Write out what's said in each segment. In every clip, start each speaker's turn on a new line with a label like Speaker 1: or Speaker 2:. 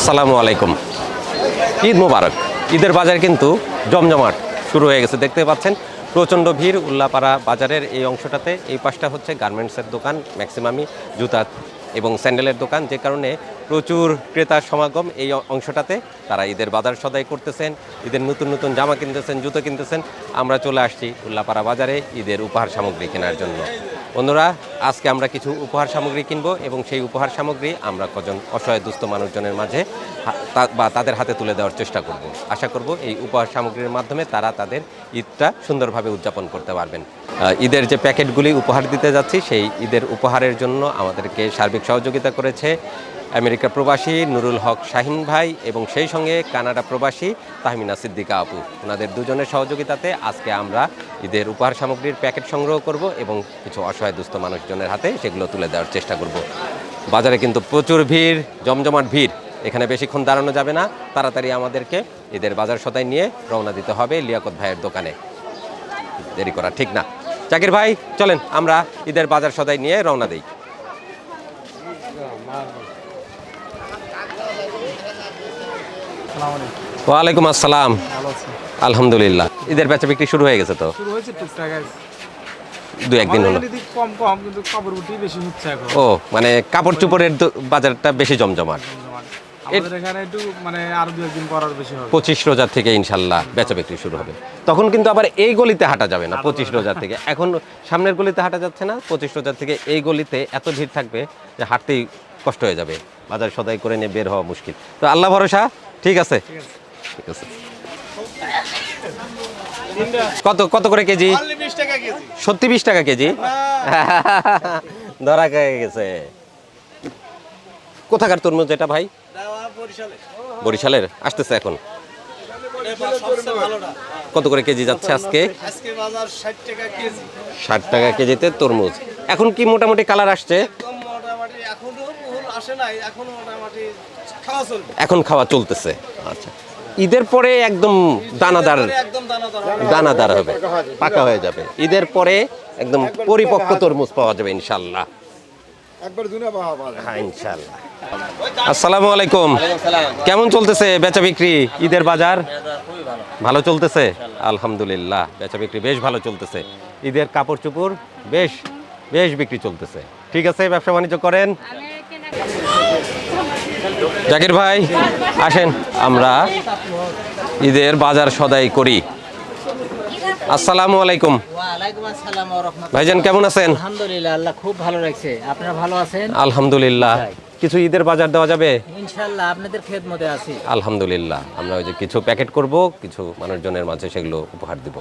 Speaker 1: আসসালামু আলাইকুম। ঈদ মোবারক। ঈদের বাজার কিন্তু জমজমাট শুরু হয়ে গেছে, দেখতে পাচ্ছেন প্রচণ্ড ভিড় উল্লাপাড়া বাজারের এই অংশটাতে। এই পাশটা হচ্ছে গার্মেন্টসের দোকান, ম্যাক্সিমামই জুতা এবং স্যান্ডেলের দোকান, যে কারণে প্রচুর ক্রেতার সমাগম এই অংশটাতে। তারা ঈদের বাজার সদাই করতেছেন, ঈদের নতুন নতুন জামা কিনতেছেন, জুতো কিনতেছেন। আমরা চলে আসছি উল্লাপাড়া বাজারে ঈদের উপহার সামগ্রী কেনার জন্য। বন্ধুরা, আজকে আমরা কিছু উপহার সামগ্রী কিনবো এবং সেই উপহার সামগ্রী আমরা কজন অসহায় দুস্থ মানুষজনের মাঝে বা তাদের হাতে তুলে দেওয়ার চেষ্টা করব। আশা করব এই উপহার সামগ্রীর মাধ্যমে তারা তাদের ঈদটা সুন্দরভাবে উদযাপন করতে পারবেন। ঈদের যে প্যাকেটগুলি উপহার দিতে যাচ্ছি, সেই ঈদের উপহারের জন্য আমাদেরকে সার্বিক সহযোগিতা করেছে আমেরিকা প্রবাসী নুরুল হক শাহিন ভাই এবং সেই সঙ্গে কানাডা প্রবাসী তাহমিনা সিদ্দিকা আপু। ওনাদের দুজনের সহযোগিতাতে আজকে আমরা ঈদের উপহার সামগ্রীর প্যাকেট সংগ্রহ করব এবং কিছু অসহায় দুস্থ মানুষজনের হাতে সেগুলো তুলে দেওয়ার চেষ্টা করব। বাজারে কিন্তু প্রচুর ভিড়, জমজমাট ভিড়, এখানে বেশিক্ষণ দাঁড়ানো যাবে না। তাড়াতাড়ি আমাদেরকে ঈদের বাজার সদাই নিয়ে রওনা দিতে হবে লিয়াকত ভাইয়ের দোকানে। দেরি করা ঠিক না। জাকির ভাই, চলেন আমরা ঈদের বাজার সদাই নিয়ে রওনা দিই। ওয়ালাইকুম আসসালাম। আলহামদুলিল্লাহ। ঈদের বেচা বিক্রি শুরু হয়ে গেছে? তো দু একদিন হলো। ও, মানে কাপড় চোপড়ের বাজারটা বেশি জমজমাট। 25 রোজার থেকে ইনশাল্লাহ বেচা বিক্রি শুরু হবে। তখন কিন্তু আবার এই গলিতে হাঁটা যাবে না 25 রোজার থেকে। এখন সামনের গলিতে হাঁটা যাচ্ছে না, 25 রোজার থেকে এই গলিতে এত ভিড় থাকবে যে হাঁটতেই কষ্ট হয়ে যাবে। বাজার সদাই করে নিয়ে বের হওয়া মুশকিল। তো আল্লাহ ভরসা। ঠিক আছে, ঠিক আছে। কত কত করে কেজি? সত্যি 20 টাকা কেজি? ধরা খেয়ে গেছে। কোথাকার তরমুজ এটা ভাই? বরিশালের। আসতেছে এখন। কত করে কেজি যাচ্ছে আজকে? 60 টাকা কেজিতে তরমুজ। এখন কি মোটামুটি কালার আসছে? এখন খাওয়া চলতেছে। আচ্ছা, ঈদের পরে একদম দানাদার হবে, পাকা হয়ে যাবে। ঈদের পরে একদম পরিপক্ক তরমুজ পাওয়া যাবে ইনশাল্লাহ। হ্যাঁ, ইনশাল্লাহ। আসসালামু আলাইকুম। কেমন চলতেছে বেচা বিক্রি? ঈদের বাজার ভালো চলতেছে? আলহামদুলিল্লাহ, বেচা বিক্রি বেশ ভালো চলতেছে। ঈদের কাপড় চোপড় বেশ বেশ বিক্রি চলতেছে। ঠিক আছে, ব্যবসা বাণিজ্য করেন। জাকির ভাই, আসেন আমরা ঈদের বাজার সদাই করি। আসসালামু আলাইকুম।
Speaker 2: ওয়ালাইকুম আসসালাম ওয়া রাহমাতুল্লাহ।
Speaker 1: ভাইজান কেমন আছেন?
Speaker 2: আলহামদুলিল্লাহ, আল্লাহ খুব ভালো রাখছে। আপনারা ভালো আছেন?
Speaker 1: আলহামদুলিল্লাহ। কিছু ঈদের বাজার দেওয়া যাবে?
Speaker 2: ইনশাআল্লাহ, আপনাদের খেদমতে আছি।
Speaker 1: আলহামদুলিল্লাহ। আমরা ওই যে কিছু প্যাকেট করব, কিছু মানুষজনের মাঝে সেগুলো উপহার দিব।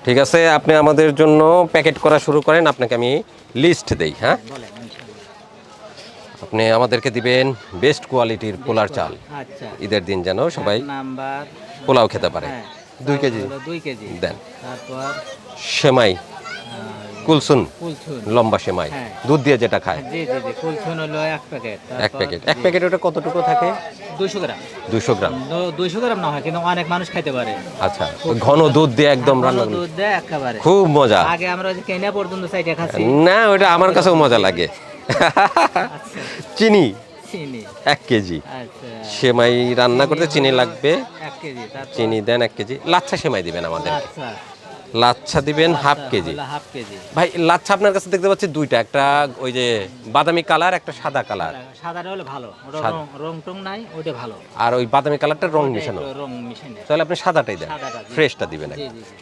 Speaker 1: ঠিক আছে, আপনি আমাদের জন্য প্যাকেট করা শুরু করেন। আপনাকে আমি লিস্ট দেই। হ্যাঁ,
Speaker 2: বলেন। ইনশাআল্লাহ
Speaker 1: আপনি আমাদেরকে দিবেন বেস্ট কোয়ালিটির পোলার চাল।
Speaker 2: আচ্ছা,
Speaker 1: ঈদের দিন যেন সবাই
Speaker 2: নাম্বার
Speaker 1: পোলাও খেতে পারে। 2 কেজি
Speaker 2: 2 কেজি
Speaker 1: দেন।
Speaker 2: তারপর
Speaker 1: সেমাই, কুলসুন,
Speaker 2: কুলছুন
Speaker 1: লম্বা সেমাই,
Speaker 2: হ্যাঁ।
Speaker 1: দুধ দিয়ে যেটা খায়।
Speaker 2: জি জি জি, কুলছুন হলো 1 প্যাকেট।
Speaker 1: এক প্যাকেট। এক প্যাকেট ওটা কতটুকু থাকে?
Speaker 2: 200 গ্রাম।
Speaker 1: 200 গ্রাম।
Speaker 2: 200 গ্রাম না হয়, কিন্তু অনেক মানুষ খাইতে পারে।
Speaker 1: আচ্ছা, ঘন দুধ দিয়ে একদম রান্না
Speaker 2: ঘন দুধ দেয় একেবারে।
Speaker 1: খুব মজা।
Speaker 2: আগে আমরা যে কেনা পর্যন্ত সাইডে খাচ্ছি
Speaker 1: না, ওটা আমার কাছেও মজা লাগে।
Speaker 2: আচ্ছা,
Speaker 1: চিনি
Speaker 2: চিনি
Speaker 1: 1 কেজি।
Speaker 2: আচ্ছা,
Speaker 1: সেমাই রান্না করতে চিনি লাগবে।
Speaker 2: 1 কেজি। তারপর
Speaker 1: চিনি দেন 1 কেজি। লাচ্ছা সেমাই দিবেন আমাদের।
Speaker 2: আচ্ছা,
Speaker 1: লাচ্ছা দিবেন হাফ কেজি।
Speaker 2: হলো হাফ কেজি।
Speaker 1: ভাই, লাচ্ছা আপনার কাছে দেখতে পাচ্ছি দুইটা, একটা ওই যে বাদামি কালার, একটা সাদা কালার।
Speaker 2: সাদাটা হলে ভালো, ওটা রং টং নাই, ওটা ভালো।
Speaker 1: আর ওই বাদামি কালারটা রং মিশানো।
Speaker 2: রং মিশানো।
Speaker 1: তাহলে আপনি সাদাটাই দেন,
Speaker 2: সাদাটা, জি।
Speaker 1: ফ্রেশটা দিবেন।
Speaker 2: জি জি জি।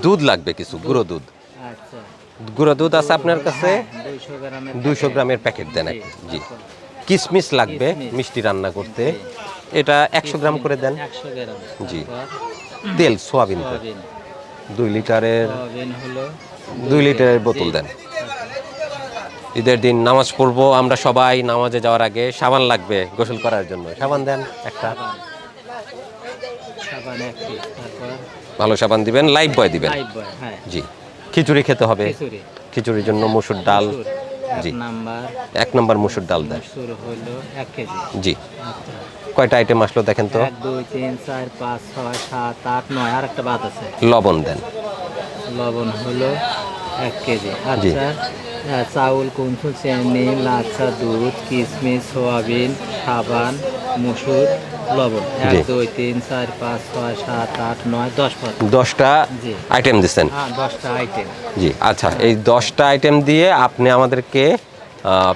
Speaker 1: দুধ লাগবে কিছু, গুঁড়ো দুধ।
Speaker 2: আচ্ছা,
Speaker 1: গুঁড়ো দুধ আছে আপনার কাছে?
Speaker 2: 200 গ্রামের
Speaker 1: 200 গ্রামের প্যাকেট দেন। জি। কিশমিশ লাগবে মিষ্টি রান্না করতে, এটা 100 গ্রাম করে দেন।
Speaker 2: 100 গ্রাম।
Speaker 1: জি। তেল সোয়াবিন তেল 2 লিটারের,
Speaker 2: সোয়াবিন হলো
Speaker 1: 2 লিটারের বোতল দেন। ঈদের দিন নামাজ পড়বো আমরা সবাই, নামাজে যাওয়ার আগে সাবান লাগবে গোসল করার জন্য। সাবান দেন একটা।
Speaker 2: সাবান 1 পিস। তারপর
Speaker 1: ভালো সাবান দিবেন, লাইফ বয় দিবেন।
Speaker 2: লাইফ বয়, হ্যাঁ।
Speaker 1: জি। খিচুড়ি খেতে হবে,
Speaker 2: খিচুড়ি।
Speaker 1: খিচুড়ির জন্য মসুর ডাল। জি।
Speaker 2: নাম্বার
Speaker 1: 1 নম্বর মসুর ডাল দেন।
Speaker 2: মসুর হলো 1 কেজি।
Speaker 1: জি।
Speaker 2: আচ্ছা,
Speaker 1: কয়টা আইটেম আসলো দেখেন তো?
Speaker 2: 1 2 3 4 5 6 7 8 9, আর একটা বাদ আছে।
Speaker 1: লবণ দেন।
Speaker 2: লবণ হলো 1 কেজি। আচ্ছা, চাউল, কুনফুল, চিনি, লাচ্ছা, দুধ, কিশমিশ, সোয়াবিন, সাবান, মসুর, লবণ।
Speaker 1: জি।
Speaker 2: 1 2 3 4 5 6 7 8 9 10 পদ।
Speaker 1: 10টা
Speaker 2: জি।
Speaker 1: আইটেম দিচ্ছেন।
Speaker 2: হ্যাঁ, 10টা আইটেম।
Speaker 1: জি আচ্ছা, এই 10টা আইটেম দিয়ে আপনি আমাদেরকে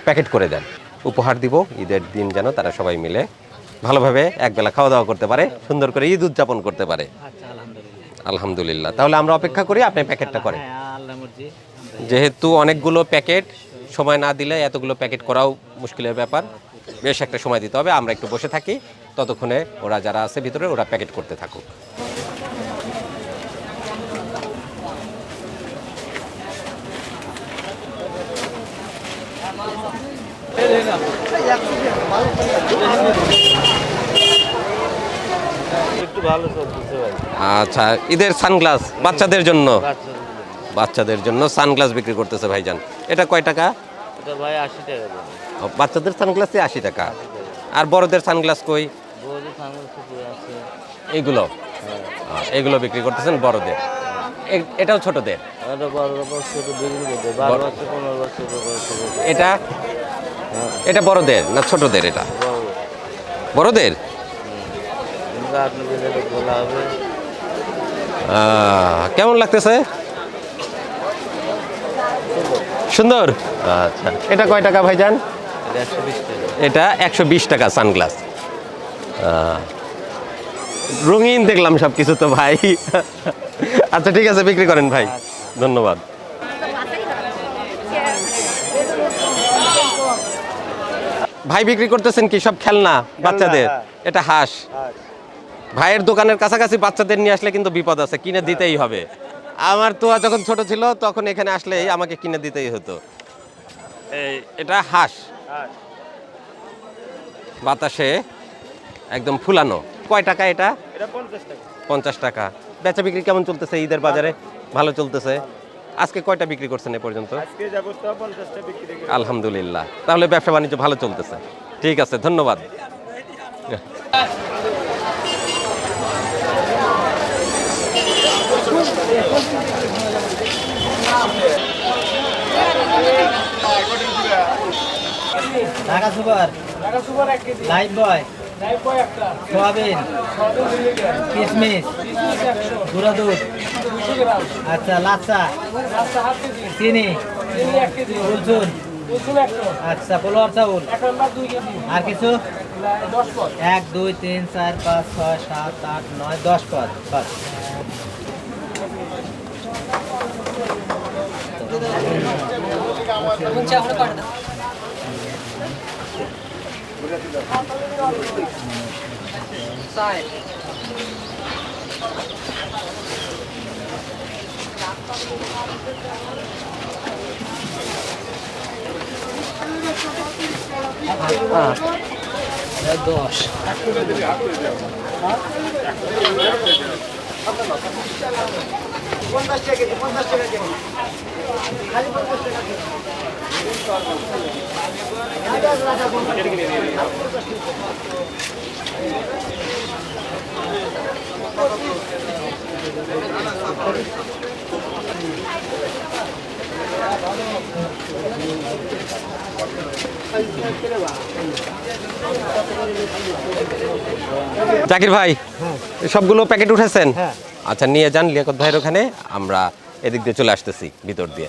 Speaker 1: প্যাকেট করে দেন, উপহার দিব ঈদের দিন, যেন তারা সবাই মিলে ভালোভাবে একবেলা খাওয়া দাওয়া করতে পারে, সুন্দর করে ঈদ উদযাপন করতে পারে।
Speaker 2: আচ্ছা, আলহামদুলিল্লাহ।
Speaker 1: আলহামদুলিল্লাহ, তাহলে আমরা অপেক্ষা করি, আপনি প্যাকেটটা করেন।
Speaker 2: হ্যাঁ, আল্লাহ মর্জি।
Speaker 1: যেহেতু অনেকগুলো প্যাকেট, সময় না দিলে এতগুলো প্যাকেট করাও মুশকিলের ব্যাপার, বেশ একটা সময় দিতে হবে। আমরা একটু বসে থাকি, ততক্ষণে ওরা যারা আছে ভিতরে ওরা প্যাকেট করতে থাকুক।
Speaker 3: একটু ভালো চলতেছে ভাই।
Speaker 1: আচ্ছা, ঈদের সানগ্লাস বাচ্চাদের জন্য,
Speaker 3: বাচ্চাদের
Speaker 1: বাচ্চাদের জন্য সানগ্লাস বিক্রি করতেছে ভাইজান। এটা কয় টাকা?
Speaker 3: এটা ভাই 80 টাকা দাম।
Speaker 1: বাচ্চাদের সানগ্লাসই 80 টাকা। আর বড়দের সানগ্লাস কই?
Speaker 3: বড়দের সানগ্লাস কই আছে?
Speaker 1: এইগুলো এইগুলো বিক্রি করতেছেন বড়দের। এটাও ছোটদের।
Speaker 3: এটা বড় বাচ্চা তো বেরিয়ে যাবে। 12 বাচ্চা 15 বাচ্চা তো বাচ্চা।
Speaker 1: এটা এটা বড়দের না ছোটদের? এটা
Speaker 3: বড়।
Speaker 1: বড়দের।
Speaker 3: এটা আপনাদের যেটা বলা হবে।
Speaker 1: কেমন লাগতেছে? সুন্দর। আচ্ছা, এটা কয় টাকা ভাইজান?
Speaker 3: এটা 120 টাকা।
Speaker 1: এটা 120 টাকা সানগ্লাস। রঙিন দেখলাম সব কিছু তো ভাই। আচ্ছা ঠিক আছে, বিক্রি করেন ভাই, ধন্যবাদ। ভাই বিক্রি করতেছেন কি সব খেলনা বাচ্চাদের? এটা হাঁস। ভাইয়ের দোকানের কাছাকাছি বাচ্চাদের নিয়ে আসলে কিন্তু বিপদ আছে, কিনে দিতেই হবে। আমার তো যখন ছোট ছিল তখন এখানে আসলেই আমাকে কিনে দিতেই হতো। এটা হাঁস, বাতাসে একদম ফুলানো। কয় টাকা এটা?
Speaker 3: এটা 50 টাকা।
Speaker 1: 50 টাকা। বেচা বিক্রি কেমন চলতেছে ঈদের বাজারে? ভালো চলতেছে। আজকে কয়টা বিক্রি করছেন এ পর্যন্ত?
Speaker 3: আজকে যাবো তো 50 টা বিক্রি করে।
Speaker 1: আলহামদুলিল্লাহ, তাহলে ব্যবসা বাণিজ্য ভালো চলতেছে। ঠিক আছে, ধন্যবাদ।
Speaker 2: ঢাকা সুপার, লাইফ বয়, সোয়াবিন, কিশমিশ, গুঁড়া দুধ, আচ্ছা লাচ্চা, চিনি, রসুন, আচ্ছা পোলোয়ার চাউল, আর কিছু? 1 2 3 4 5 6 7 8 9 10 পদ। বাস।
Speaker 1: জাকির ভাই, সবগুলো প্যাকেট উঠেছেন?
Speaker 2: হ্যাঁ।
Speaker 1: আচ্ছা, নিয়ে যান লিয়াকত ভাইয়ের ওখানে, আমরা এদিক দিয়ে চলে আসতেছি ভিতর দিয়ে।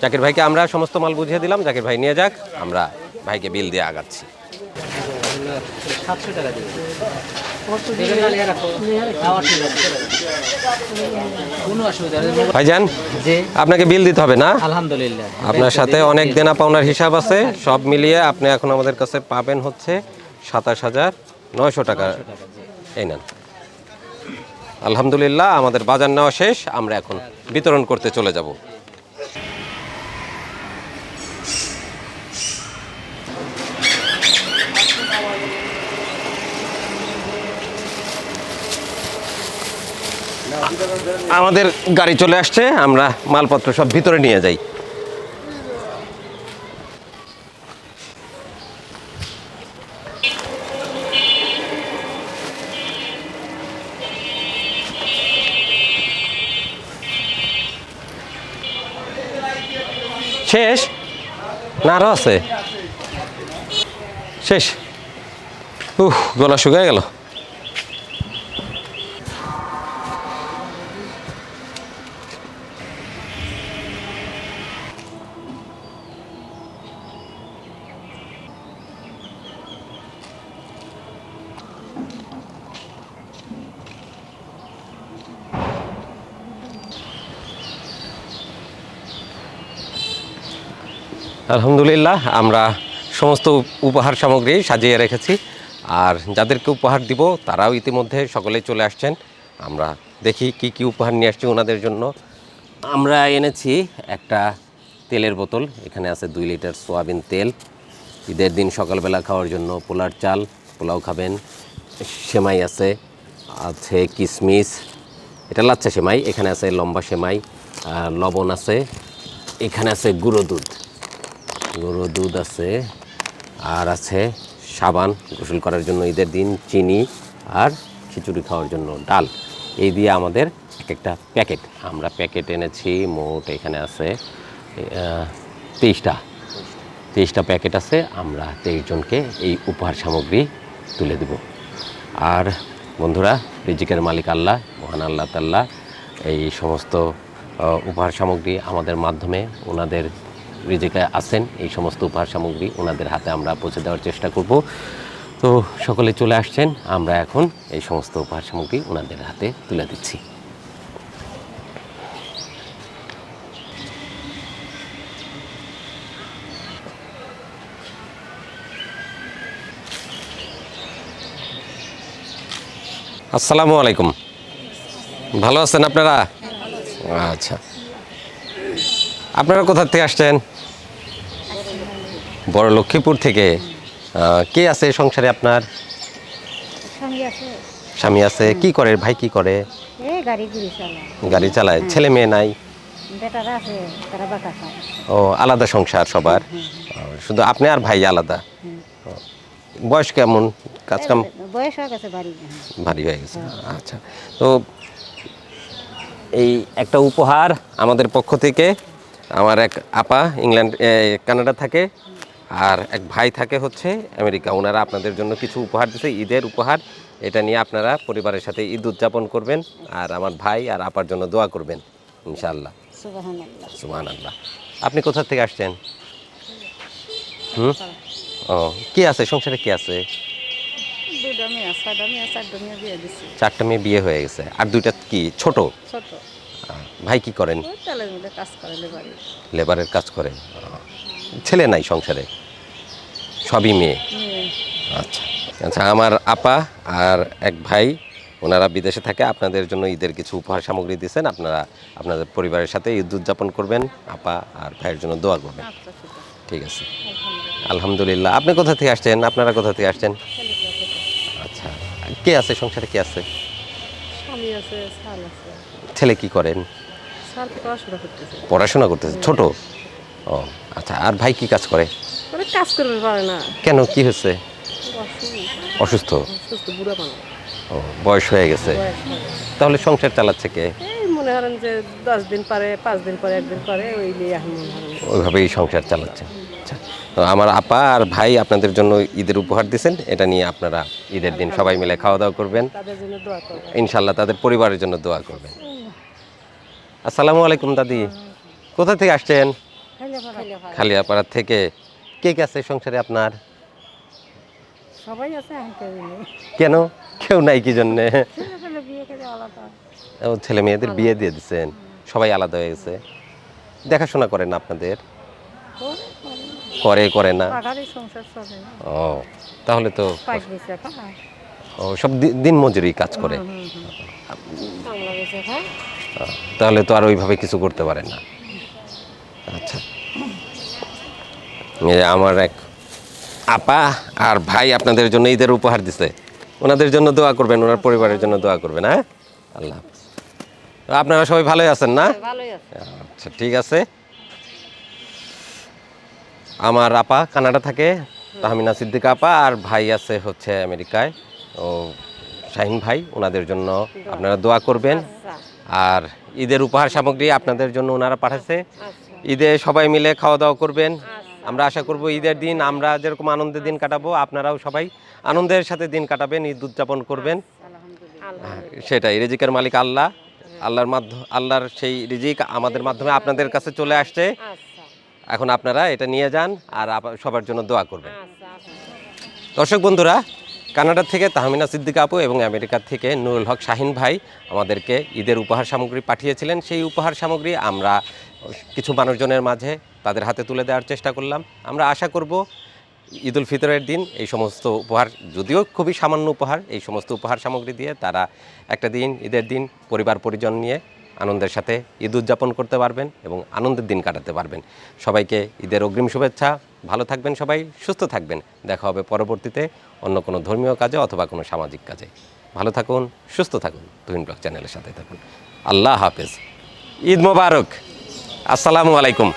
Speaker 1: জাকির ভাইকে আমরা সমস্ত মাল বুঝিয়ে দিলাম, জাকির ভাই নিয়ে যাক, আমরা ভাইকে বিল দিয়ে আগাচ্ছি।
Speaker 2: 700 টাকা দিবে। কোনো অসুবিধা নেই।
Speaker 1: ভাইজান,
Speaker 2: জি,
Speaker 1: আপনাকে বিল দিতে হবে না?
Speaker 2: আলহামদুলিল্লাহ।
Speaker 1: আপনার সাথে অনেক দেনা পাওনার হিসাব আছে, সব মিলিয়ে আপনি এখন আমাদের কাছে পাবেন হচ্ছে 27,900 টাকা। এই নেন। আলহামদুলিল্লাহ, আমাদের বাজার নেওয়া শেষ, আমরা এখন বিতরণ করতে চলে যাব। আমাদের গাড়ি চলে আসছে, আমরা মালপত্র সব ভিতরে নিয়ে যাই। শেষ না আরো আছে? শেষ। গলা শুকিয়ে গেল। আলহামদুলিল্লাহ, আমরা সমস্ত উপহার সামগ্রী সাজিয়ে রেখেছি। আর যাদেরকে উপহার দিব তারাও ইতিমধ্যে সকলেই চলে আসছেন। আমরা দেখি কি কি উপহার নিয়ে আসছি ওনাদের জন্য। আমরা এনেছি একটা তেলের বোতল, এখানে আছে 2 লিটার সোয়াবিন তেল। ঈদের দিন সকালবেলা খাওয়ার জন্য পোলার চাল, পোলাও খাবেন। সেমাই আছে, আছে কিশমিশ, এটা লাচ্ছা সেমাই। এখানে আছে লম্বা সেমাই, লবণ আছে, এখানে আছে গুঁড়ো দুধ আছে, আর আছে সাবান গোসল করার জন্য ঈদের দিন, চিনি, আর খিচুড়ি খাওয়ার জন্য ডাল। এই দিয়ে আমাদের একটা প্যাকেট, আমরা প্যাকেট এনেছি মোট। এখানে আছে 23টা প্যাকেট আছে। আমরা 23 জনকে এই উপহার সামগ্রী তুলে দেব। আর বন্ধুরা, রিজিকের মালিক আল্লাহ, মহান আল্লাহ তাআলা এই সমস্ত উপহার সামগ্রী আমাদের মাধ্যমে ওনাদের রিজিকে আছেন। এই সমস্ত উপহার সামগ্রী ওনাদের হাতে আমরা পৌঁছে দেওয়ার চেষ্টা করব। তো সকলে চলে আসছেন, আমরা এখন এই সমস্ত উপহার সামগ্রী ওনাদের হাতে তুলে দিচ্ছি। আসসালামু আলাইকুম, ভালো আছেন আপনারা? আচ্ছা, আপনারা কোথা থেকে আসছেন? বড় লক্ষ্মীপুর থেকে। কে আছে সংসারে আপনার? স্বামী আছে। কি করে ভাই? কি করে? গাড়ি চালায়। ছেলে মেয়ে নাই? ও, আলাদা সংসার সবার? শুধু আপনি আর ভাই আলাদা? বয়স কেমন? কাজ কাম ভারী হয়ে গেছে। আচ্ছা, তো এই একটা উপহার আমাদের পক্ষ থেকে। আমার এক আপা কানাডা থাকে, আর এক ভাই থাকে হচ্ছে আমেরিকা। ওনারা আপনাদের জন্য কিছু উপহার দিচ্ছে, ঈদের উপহার। এটা নিয়ে আপনারা পরিবারের সাথে ঈদ উদযাপন করবেন, আর আমার ভাই আর আপার জন্য দোয়া করবেন ইনশাআল্লাহ। সুবহানাল্লাহ। আপনি কোথা থেকে আসছেন? ও, কি আছে সংসারে? কি আছে? 4টা মেয়ে বিয়ে হয়ে গেছে, আর 2টা কি ছোট? ভাই কি করেন? লেবারের কাজ করে। ছেলে নাই সংসারে, সবই মেয়ে? আচ্ছা আচ্ছা, আমার আপা আর এক ভাই, ওনারা বিদেশে থাকে। আপনাদের জন্য ঈদের কিছু উপহার সামগ্রী দিয়েছেন। আপনারা আপনাদের পরিবারের সাথে ঈদ উদযাপন করবেন, আপা আর ভাইয়ের জন্য দোয়া করবেন। ঠিক আছে, আলহামদুলিল্লাহ। আপনি কোথা থেকে আসছেন? আপনারা কোথা থেকে আসছেন? আচ্ছা, কে আছে সংসারে? কে আছে? ছেলে কি করেন? পড়াশোনা করতেছে। ছোট? ও আচ্ছা, আর ভাই কি কাজ করে?
Speaker 4: কাজ করতে পারে না।
Speaker 1: কেন, কি হয়েছে? অসুস্থ? ও, বয়স হয়ে গেছে। তাহলে সংসার চালাচ্ছে কে?
Speaker 4: মনে করেন যে 10 দিন পরে, 5 দিন পরে, 1 দিন পরে
Speaker 1: ওইভাবেই সংসার চালাচ্ছে। আচ্ছা, তো আমার আপা আর ভাই আপনাদের জন্য ঈদের উপহার দিয়েছেন। এটা নিয়ে আপনারা ঈদের দিন সবাই মিলে খাওয়া দাওয়া করবেন ইনশাল্লাহ। তাদের পরিবারের জন্য দোয়া করবেন। আসসালামু আলাইকুম দাদি, কোথা থেকে আসছেন? খালিয়াপাড়া থেকে। কে কে আছে সংসারে আপনার?
Speaker 4: সবাই আছে।
Speaker 1: কেন, কেউ নাই কি জন্যে? ছেলে মেয়েদের বিয়ে দিয়ে দিচ্ছেন, সবাই আলাদা হয়ে গেছে। দেখাশোনা করেন আপনাদের? করে না? ও, তাহলে তো ও সব দিন মজুরি কাজ করে। তাহলে তো আর ওইভাবে কিছু করতে পারে না। আচ্ছা, আমার এক আপা আর ভাই আপনাদের জন্য ঈদের উপহার দিছে। ওনাদের জন্য দোয়া করবেন, ওনার পরিবারের জন্য দোয়া করবেন। হ্যাঁ, আল্লাহ হাফেজ। আপনারা সবাই ভালোই আছেন না? আচ্ছা, ঠিক আছে। আমার আপা কানাডা থাকে, তাহমিনা সিদ্দিকা আপা, আর ভাই আছে হচ্ছে আমেরিকায়, ও শাহিন ভাই। ওনাদের জন্য আপনারা দোয়া করবেন। আর ঈদের উপহার সামগ্রী আপনাদের জন্য ওনারা পাঠাচ্ছে। ঈদে সবাই মিলে খাওয়া দাওয়া করবেন। আমরা আশা করব ঈদের দিন আমরা যেরকম আনন্দের দিন কাটাবো আপনারাও সবাই আনন্দের সাথে দিন কাটাবেন, ঈদ উদযাপন করবেন। সেটাই, রিজিকের মালিক আল্লাহ, আল্লাহর সেই রিজিক আমাদের মাধ্যমে আপনাদের কাছে চলে আসছে। এখন আপনারা এটা নিয়ে যান আর সবার জন্য দোয়া করবেন। দর্শক বন্ধুরা, কানাডা থেকে তাহমিনা সিদ্দিকা আপু এবং আমেরিকা থেকে নুরুল হক শাহিন ভাই আমাদেরকে ঈদের উপহার সামগ্রী পাঠিয়েছিলেন। সেই উপহার সামগ্রী আমরা কিছু মানুষজনের মাঝে তাদের হাতে তুলে দেওয়ার চেষ্টা করলাম। আমরা আশা করব ঈদ উল ফিতরের দিন এই সমস্ত উপহার, যদিও খুবই সামান্য উপহার, এই সমস্ত উপহার সামগ্রী দিয়ে তারা একটা দিন, ঈদের দিন পরিবার পরিজন নিয়ে আনন্দের সাথে ঈদ উদযাপন করতে পারবেন এবং আনন্দের দিন কাটাতে পারবেন। সবাইকে ঈদের অগ্রিম শুভেচ্ছা। ভালো থাকবেন সবাই, সুস্থ থাকবেন। দেখা হবে পরবর্তীতে অন্য কোনো ধর্মীয় কাজে অথবা কোনো সামাজিক কাজে। ভালো থাকুন, সুস্থ থাকুন, তুহিন ব্লগ চ্যানেলের সাথে থাকুন। আল্লাহ হাফেজ। ঈদ মোবারক। আসসালামু আলাইকুম।